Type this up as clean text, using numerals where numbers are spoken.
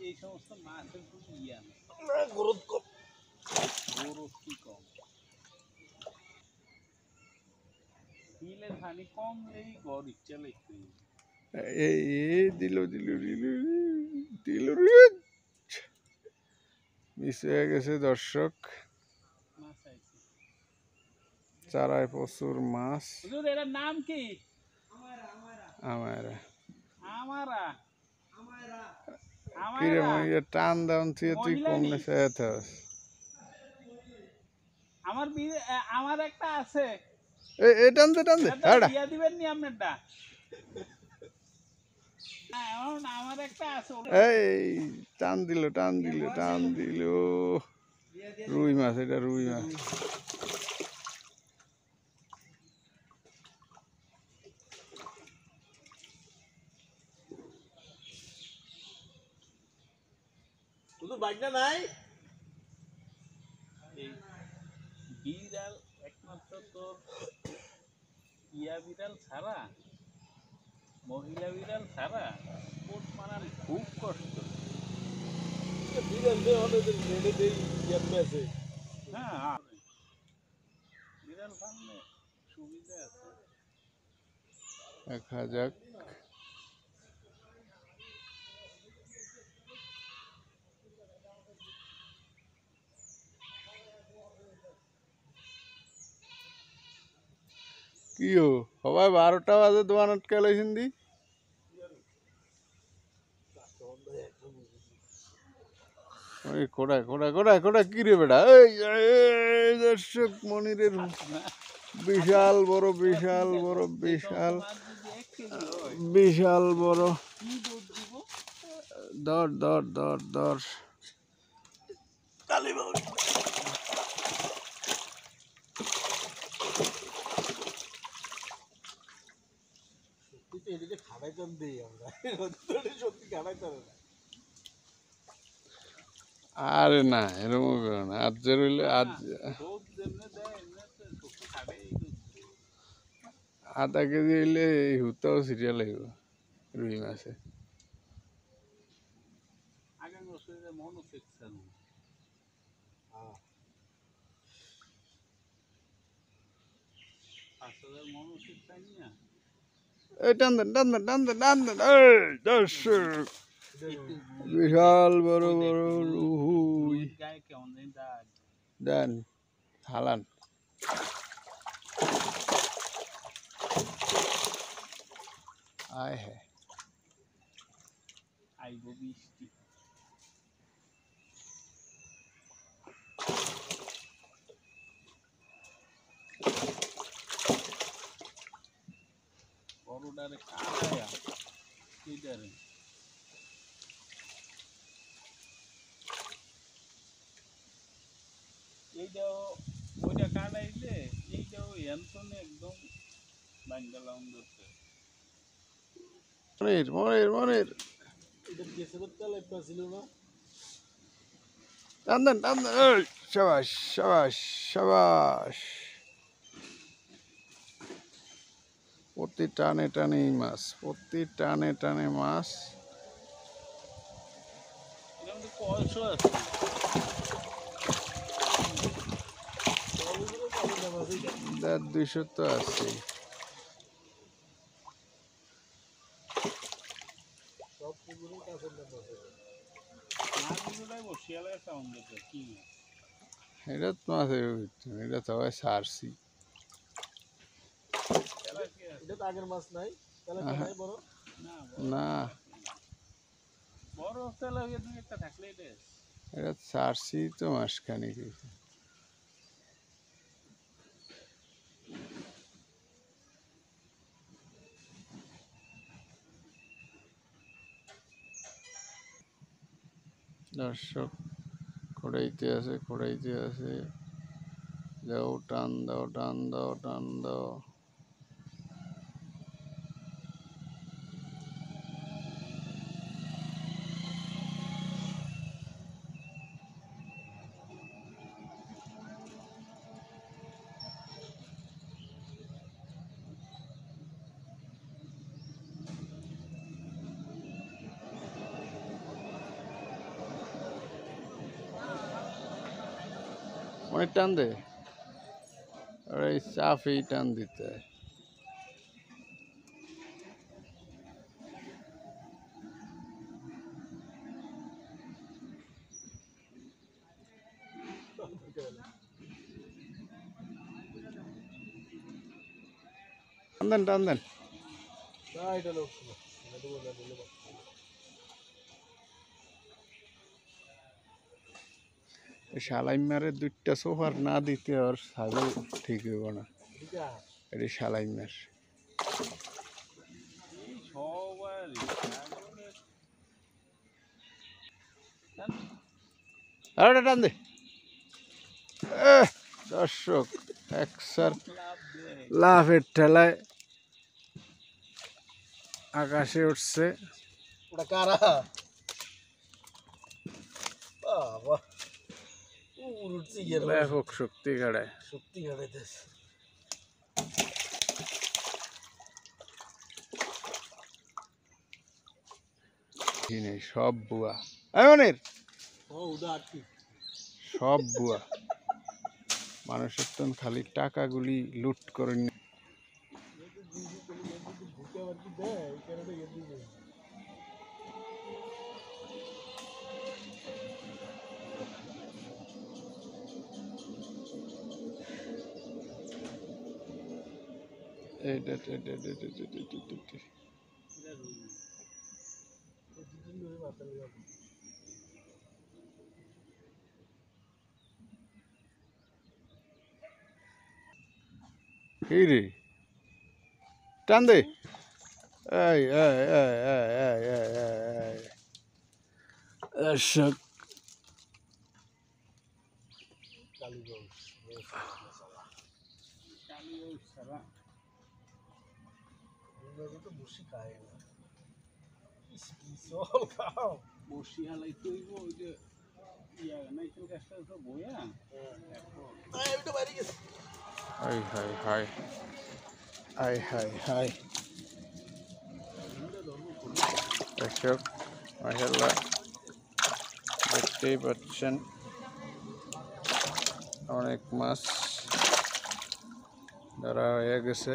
এই সমস্ত মাছের কোনো ইয়া নেই, গ্রোথ কম, গ্রোথ কি কম, বিলের পানি কমলেই গড় ইচ্ছা লাগতে এই দিল দিল দিল দিল মিস হয়ে গেছে দর্শক। মাছ আইছে। চারায় প্রচুর মাছ। হুজুর এটার নাম কি? আমারা আমারা কিরে আমারা মই টান দাউন তুই মহিলা কম নি? নেছে এতস আমার একটা আছে, এই টান দে এটা হাড়া দিয়া দিবেন নি আপনারটা? আমার একটা আছে। এই টান দিল রুই মাছ, এটা রুই মাছ। শুধু বাইকটা নাই। এই বিড়াল একমাত্র তোর ইয়া বিড়াল ছাড়া, মহিলা বিড়াল ছাড়া পোষ মানার খুব কষ্ট। বিড়াল দিয়ে হলে রেডে দেই আছে। হ্যাঁ, বিড়াল ফার্মে সুবিধা আছে। দেখা যাক। কি হো সবাই 12টা বাজে দোকান আটকে লাইছেন দি। কোড়া কি রে বেটা? এই দর্শক মনিরের বিশাল বড় দর কালী বাবু এদিকে খাটাইতাম দিই আমরা, সত্যি খাটাইতাম না। আরে না এরকম করো না, আজ যে রইলে আজ আধা কেজি হইলে হুতাও সিরিয়াল হইব রুই মাছে। এই টান দেন এই দর্শক বিশাল বড় রুই দেন হালান। আয় হ্যাঁ আইব বৃষ্টি। বড়টারে কাটায়া এইটারে এইটাও ওইটা কাটাইলে এইটাও এনতনে একদম বাঙ্গালাম ধরতে। মনির এটা গেছে তেলে ছিল না। টান দেন এই সাবাস প্রতি টানে মাছ, এরকম তো কলসও আছে। 150-200 তো আছে। সব পুকুরে কাছের নাম আছে। মাছগুলোই বসিয়ালে সাউন্ড দিতে কি এটা তো মাছের এটা তো হয় সারসি। এটা তো আগের মাছ নাই, তেলাপিয়া নাই বড় না বড় তেলাপিয়া দুই একটা থাকলেই বেশ। এটা সারসি তো মাসখানি কিছু। দর্শক খোড়াইতে আছে যাও টান দাও। অনেক টান দে আর এই চাপেই টান দিতে হয়। টান দেন টান দেন। না এটা লোকছে না, এটা বলে দিলে বাচ্চা। শালাই মারে দুইটা সোফার না দিতে আর ছাগল ঠিক হইব না। ঠিক আছে এটি শালাই মার এই সবারই ছাগলের আর ওটা টান দে। দর্শক একসার লাভ দেয়। লাফের ঠেলায় আকাশে উঠছে। ওটা কারা বাবা উড়ছে গিয়ে ব্যাপক শক্তি গাড়ায়। সত্যি গাড়াইতেছে। কি নেই সব বুয়া এমনের ও উদা আটকি সব বুয়া মানুষের তো খালি টাকাগুলি লুট করে ভুকে আবার কি দেয় এই কারণে ইয়ে দিবে। এইটা এটা রুই। দুদিন ধরে মাথা লেগে কি রে টান দে। এই এই এই এই এই এই এই দর্শক কালীগঞ্জ কালিও ছাড়া তো বসি খায় না চল খাও। বসি হালাই তৈব ওই যে ইয়া নাইকেল গাছটা তো বয়া এখন এটা বাড়ি গেছে high high high high high high দর্শক মাশাআল্লাহ দেখতেই পাচ্ছেন অনেক মাছ ধরা হয়ে গেছে।